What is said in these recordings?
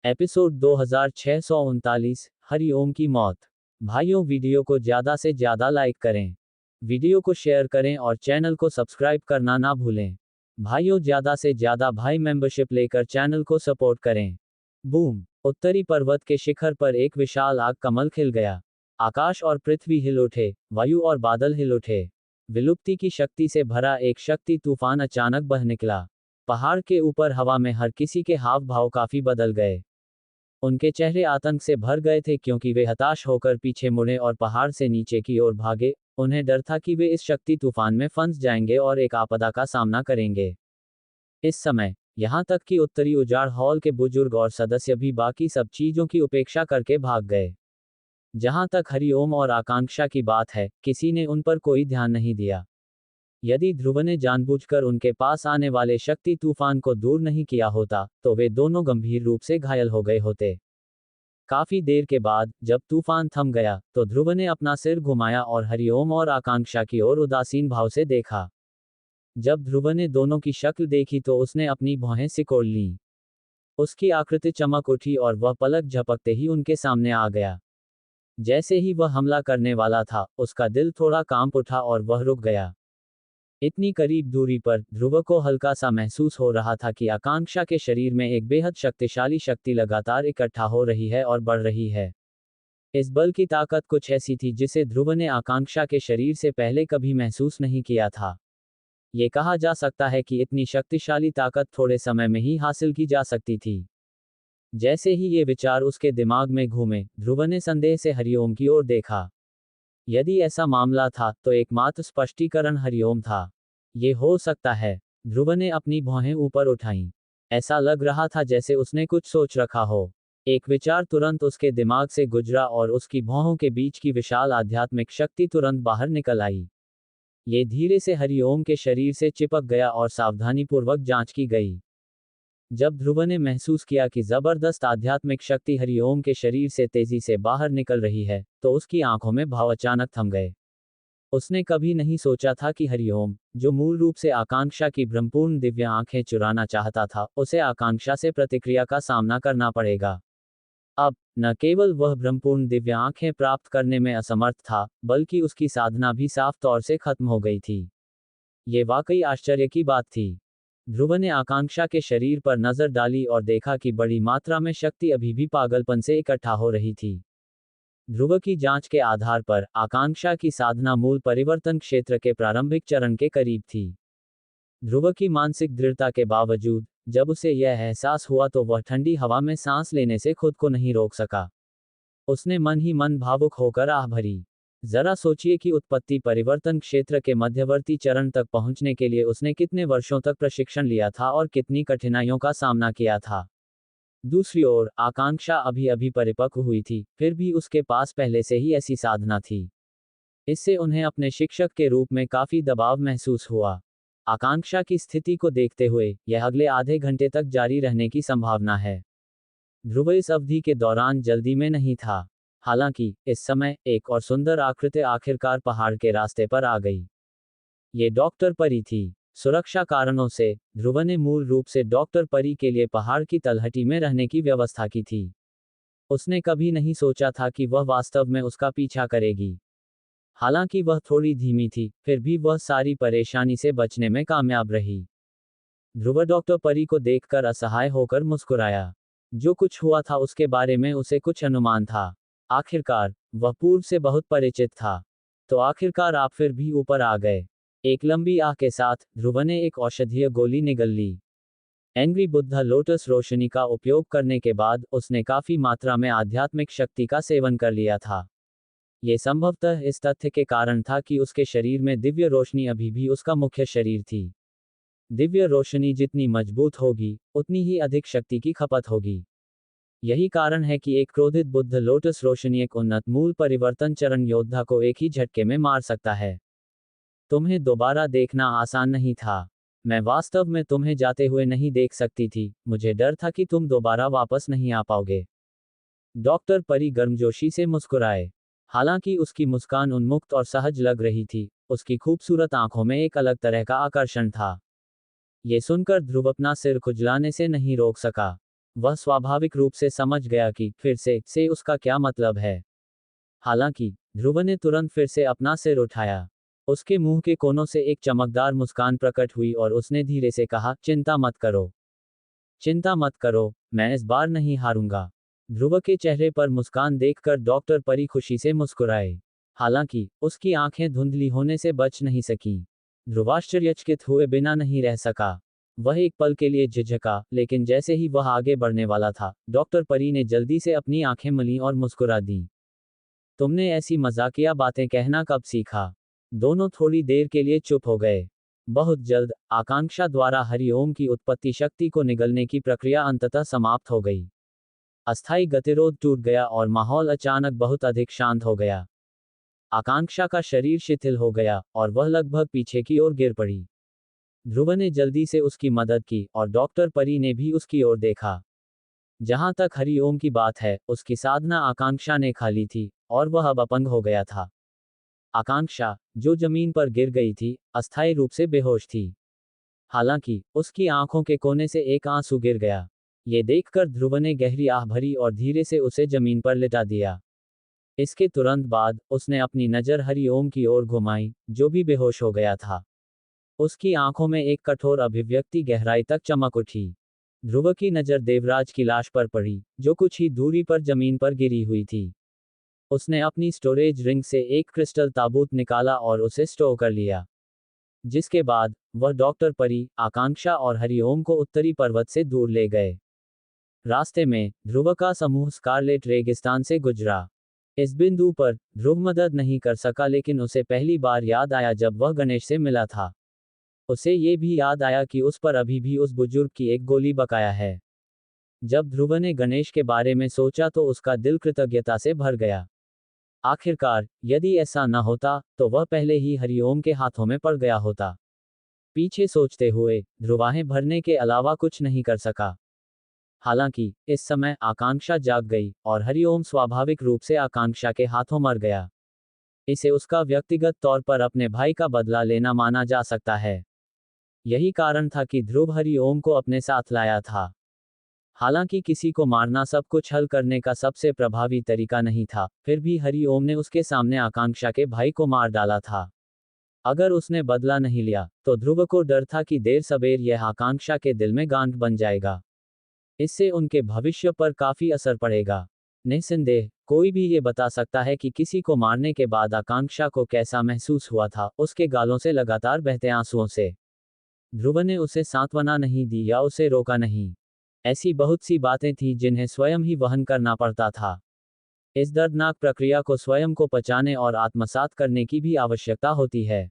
Episode 2639 Hariom की मौत। भाइयों, वीडियो को ज़्यादा से ज़्यादा लाइक करें, वीडियो को शेयर करें और चैनल को सब्सक्राइब करना ना भूलें। भाइयों, ज़्यादा से ज़्यादा भाई मेंबरशिप लेकर चैनल को सपोर्ट करें। बूम! उत्तरी पर्वत के शिखर पर एक विशाल आग कमल खिल गया। आकाश और पृथ्वी हिल उठे, वायु और बादल हिल उठे। विलुप्ति की शक्ति से भरा एक शक्ति तूफान अचानक बह निकला। पहाड़ के ऊपर हवा में हर किसी के हाव भाव काफी बदल गए। उनके चेहरे आतंक से भर गए थे क्योंकि वे हताश होकर पीछे मुड़े और पहाड़ से नीचे की ओर भागे। उन्हें डर था कि वे इस शक्ति तूफान में फंस जाएंगे और एक आपदा का सामना करेंगे। इस समय, यहाँ तक कि उत्तरी उजाड़ हॉल के बुजुर्ग और सदस्य भी बाकी सब चीजों की उपेक्षा करके भाग गए। जहां तक हरिओम और आकांक्षा की बात है, किसी ने उन पर कोई ध्यान नहीं दिया। यदि ध्रुव ने जानबूझकर उनके पास आने वाले शक्ति तूफान को दूर नहीं किया होता, तो वे दोनों गंभीर रूप से घायल हो गए होते। काफी देर के बाद, जब तूफान थम गया, तो ध्रुव ने अपना सिर घुमाया और हरिओम और आकांक्षा की ओर उदासीन भाव से देखा। जब ध्रुव ने दोनों की शक्ल देखी तो उसने अपनी भौहें सिकोड़ लीं। उसकी आकृति चमक उठी और वह पलक झपकते ही उनके सामने आ गया। जैसे ही वह हमला करने वाला था, उसका दिल थोड़ा कांप उठा और वह रुक गया। इतनी करीब दूरी पर ध्रुव को हल्का सा महसूस हो रहा था कि आकांक्षा के शरीर में एक बेहद शक्तिशाली शक्ति लगातार इकट्ठा हो रही है और बढ़ रही है। इस बल की ताकत कुछ ऐसी थी जिसे ध्रुव ने आकांक्षा के शरीर से पहले कभी महसूस नहीं किया था। ये कहा जा सकता है कि इतनी शक्तिशाली ताकत थोड़े समय में ही हासिल की जा सकती थी। जैसे ही ये विचार उसके दिमाग में घूमे, ध्रुव ने संदेह से हरिओम की ओर देखा। यदि ऐसा मामला था, तो एकमात्र स्पष्टीकरण हरिओम था। ये हो सकता है। ध्रुव ने अपनी भौहें ऊपर उठाईं। ऐसा लग रहा था जैसे उसने कुछ सोच रखा हो। एक विचार तुरंत उसके दिमाग से गुजरा और उसकी भौहों के बीच की विशाल आध्यात्मिक शक्ति तुरंत बाहर निकल आई। ये धीरे से हरिओम के शरीर से चिपक गया और सावधानीपूर्वक जांच की गई। जब ध्रुव ने महसूस किया कि जबरदस्त आध्यात्मिक शक्ति हरिओम के शरीर से तेजी से बाहर निकल रही है, तो उसकी आंखों में भाव अचानक थम गए। उसने कभी नहीं सोचा था कि हरिओम, जो मूल रूप से आकांक्षा की भ्रमपूर्ण दिव्य आंखें चुराना चाहता था, उसे आकांक्षा से प्रतिक्रिया का सामना करना पड़ेगा। अब, न केवल वह भ्रमपूर्ण दिव्य आंखें प्राप्त करने में असमर्थ था, बल्कि उसकी साधना भी साफ तौर से खत्म हो गई थी। ये वाकई आश्चर्य की बात थी। ध्रुव ने आकांक्षा के शरीर पर नजर डाली और देखा कि बड़ी मात्रा में शक्ति अभी भी पागलपन से इकट्ठा हो रही थी। ध्रुव की जांच के आधार पर आकांक्षा की साधना मूल परिवर्तन क्षेत्र के प्रारंभिक चरण के करीब थी। ध्रुव की मानसिक दृढ़ता के बावजूद, जब उसे यह एहसास हुआ तो वह ठंडी हवा में सांस लेने से खुद को नहीं रोक सका। उसने मन ही मन भावुक होकर आह भरी। जरा सोचिए कि उत्पत्ति परिवर्तन क्षेत्र के मध्यवर्ती चरण तक पहुंचने के लिए उसने कितने वर्षों तक प्रशिक्षण लिया था और कितनी कठिनाइयों का सामना किया था। दूसरी ओर, आकांक्षा अभी अभी परिपक्व हुई थी, फिर भी उसके पास पहले से ही ऐसी साधना थी। इससे उन्हें अपने शिक्षक के रूप में काफी दबाव महसूस हुआ। आकांक्षा की स्थिति को देखते हुए, यह अगले आधे घंटे तक जारी रहने की संभावना है। ध्रुव इस अवधि के दौरान जल्दी में नहीं था। हालांकि, इस समय, एक और सुंदर आकृति आखिरकार पहाड़ के रास्ते पर आ गई। ये डॉक्टर परी थी। सुरक्षा कारणों से, ध्रुव ने मूल रूप से डॉक्टर परी के लिए पहाड़ की तलहटी में रहने की व्यवस्था की थी। उसने कभी नहीं सोचा था कि वह वास्तव में उसका पीछा करेगी। हालांकि वह थोड़ी धीमी थी, फिर भी वह सारी परेशानी से बचने में कामयाब रही। ध्रुव डॉक्टर परी को देखकर असहाय होकर मुस्कुराया। जो कुछ हुआ था उसके बारे में उसे कुछ अनुमान था। आखिरकार, वह पूर्व से बहुत परिचित था। तो आखिरकार आप फिर भी ऊपर आ गए। एक लंबी आह के साथ, ध्रुव ने एक औषधीय गोली निगल ली। एंग्री बुद्धा लोटस रोशनी का उपयोग करने के बाद, उसने काफी मात्रा में आध्यात्मिक शक्ति का सेवन कर लिया था। ये संभवतः इस तथ्य के कारण था कि उसके शरीर में दिव्य रोशनी अभी भी उसका मुख्य शरीर थी। दिव्य रोशनी जितनी मजबूत होगी, उतनी ही अधिक शक्ति की खपत होगी। यही कारण है कि एक क्रोधित बुद्ध लोटस रोशनी एक उन्नत मूल परिवर्तन चरण योद्धा को एक ही झटके में मार सकता है। तुम्हें दोबारा देखना आसान नहीं था। मैं वास्तव में तुम्हें जाते हुए नहीं देख सकती थी, मुझे डर था कि तुम दोबारा वापस नहीं आ पाओगे। डॉक्टर परी गर्मजोशी से मुस्कुराए। हालांकि उसकी मुस्कान उन्मुक्त और सहज लग रही थी, उसकी खूबसूरत आंखों में एक अलग तरह का आकर्षण था। ये सुनकर ध्रुव अपना सिर खुजलाने से नहीं रोक सका। वह स्वाभाविक रूप से समझ गया कि फिर से उसका क्या मतलब है। हालांकि ध्रुव ने तुरंत फिर से अपना सिर उठाया। उसके मुंह के कोनों से एक चमकदार मुस्कान प्रकट हुई और उसने धीरे से कहा, चिंता मत करो, चिंता मत करो, मैं इस बार नहीं हारूंगा। ध्रुव के चेहरे पर मुस्कान देखकर डॉक्टर परी खुशी से मुस्कुराए। हालांकि उसकी आंखें धुंधली होने से बच नहीं सकीं। ध्रुव आश्चर्यचकित हुए बिना नहीं रह सका। वह एक पल के लिए झिझका, लेकिन जैसे ही वह आगे बढ़ने वाला था, डॉक्टर परी ने जल्दी से अपनी आंखें मलीं और मुस्कुरा दी। तुमने ऐसी मजाकिया बातें कहना कब सीखा? दोनों थोड़ी देर के लिए चुप हो गए। बहुत जल्द आकांक्षा द्वारा हरिओम की उत्पत्ति शक्ति को निगलने की प्रक्रिया अंततः समाप्त हो गई। अस्थायी गतिरोध टूट गया और माहौल अचानक बहुत अधिक शांत हो गया। आकांक्षा का शरीर शिथिल हो गया और वह लगभग पीछे की ओर गिर पड़ी। ध्रुव ने जल्दी से उसकी मदद की और डॉक्टर परी ने भी उसकी ओर देखा। जहां तक हरिओम की बात है, उसकी साधना आकांक्षा ने खा ली थी और वह अब अपंग हो गया था। आकांक्षा, जो जमीन पर गिर गई थी, अस्थायी रूप से बेहोश थी। हालांकि उसकी आंखों के कोने से एक आंसू गिर गया। ये देखकर ध्रुव ने गहरी आह भरी और धीरे से उसे जमीन पर लिटा दिया। इसके तुरंत बाद उसने अपनी नजर हरिओम की ओर घुमाई, जो भी बेहोश हो गया था। उसकी आंखों में एक कठोर अभिव्यक्ति गहराई तक चमक उठी। ध्रुव की नजर देवराज की लाश पर पड़ी, जो कुछ ही दूरी पर जमीन पर गिरी हुई थी। उसने अपनी स्टोरेज रिंग से एक क्रिस्टल ताबूत निकाला और उसे स्टोर कर लिया। जिसके बाद वह डॉक्टर परी, आकांक्षा और हरिओम को उत्तरी पर्वत से दूर ले गए। रास्ते में ध्रुव का समूह स्कारलेट रेगिस्तान से गुजरा। इस बिंदु पर ध्रुव मदद नहीं कर सका, लेकिन उसे पहली बार याद आया जब वह गणेश से मिला था। उसे ये भी याद आया कि उस पर अभी भी उस बुजुर्ग की एक गोली बकाया है। जब ध्रुव ने गणेश के बारे में सोचा तो उसका दिल कृतज्ञता से भर गया। आखिरकार, यदि ऐसा न होता, तो वह पहले ही हरिओम के हाथों में पड़ गया होता। पीछे सोचते हुए ध्रुवाहें भरने के अलावा कुछ नहीं कर सका। हालांकि इस समय आकांक्षा जाग गई और हरिओम स्वाभाविक रूप से आकांक्षा के हाथों मर गया। इसे उसका व्यक्तिगत तौर पर अपने भाई का बदला लेना माना जा सकता है। यही कारण था कि ध्रुव हरिओम को अपने साथ लाया था। हालांकि किसी को मारना सब कुछ हल करने का सबसे प्रभावी तरीका नहीं था, फिर भी हरिओम ने उसके सामने आकांक्षा के भाई को मार डाला था। अगर उसने बदला नहीं लिया, तो ध्रुव को डर था कि देर सबेर यह आकांक्षा के दिल में गांठ बन जाएगा। इससे उनके भविष्य पर काफी असर पड़ेगा। निस्संदेह कोई भी ये बता सकता है कि किसी को मारने के बाद आकांक्षा को कैसा महसूस हुआ था, उसके गालों से लगातार बहते आंसुओं से। ध्रुव ने उसे सांत्वना नहीं दी या उसे रोका नहीं। ऐसी बहुत सी बातें थीं जिन्हें स्वयं ही वहन करना पड़ता था। इस दर्दनाक प्रक्रिया को स्वयं को पचाने और आत्मसात करने की भी आवश्यकता होती है।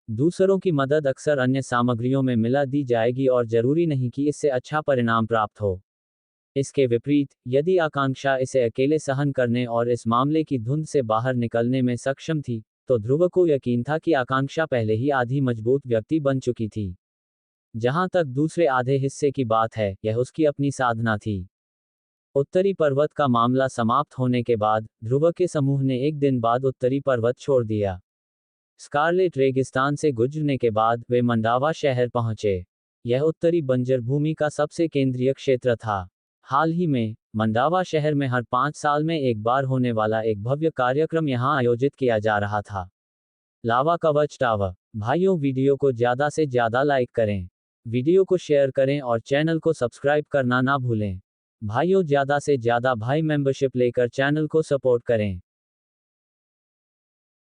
दूसरों की मदद अक्सर अन्य सामग्रियों में मिला दी जाएगी और जरूरी नहीं कि इससे अच्छा परिणाम प्राप्त हो। इसके विपरीत, यदि आकांक्षा इसे अकेले सहन करने और इस मामले की धुंध से बाहर निकलने में सक्षम थी, तो ध्रुव को यकीन था कि आकांक्षा पहले ही आधी मजबूत व्यक्ति बन चुकी थी। जहां तक दूसरे आधे हिस्से की बात है, यह उसकी अपनी साधना थी। उत्तरी पर्वत का मामला समाप्त होने के बाद ध्रुव के समूह ने एक दिन बाद उत्तरी पर्वत छोड़ दिया। स्कारलेट रेगिस्तान से गुजरने के बाद वे मंडावा शहर पहुंचे। यह उत्तरी बंजर भूमि का सबसे केंद्रीय क्षेत्र था। हाल ही में मंडावा शहर में हर 5 साल में एक बार होने वाला एक भव्य कार्यक्रम यहां आयोजित किया जा रहा था। लावा कवच टावर। भाइयों, वीडियो को ज्यादा से ज्यादा लाइक करें, वीडियो को शेयर करें और चैनल को सब्सक्राइब करना ना भूलें। भाइयों, ज्यादा से ज्यादा भाई मेंबरशिप लेकर चैनल को सपोर्ट करें।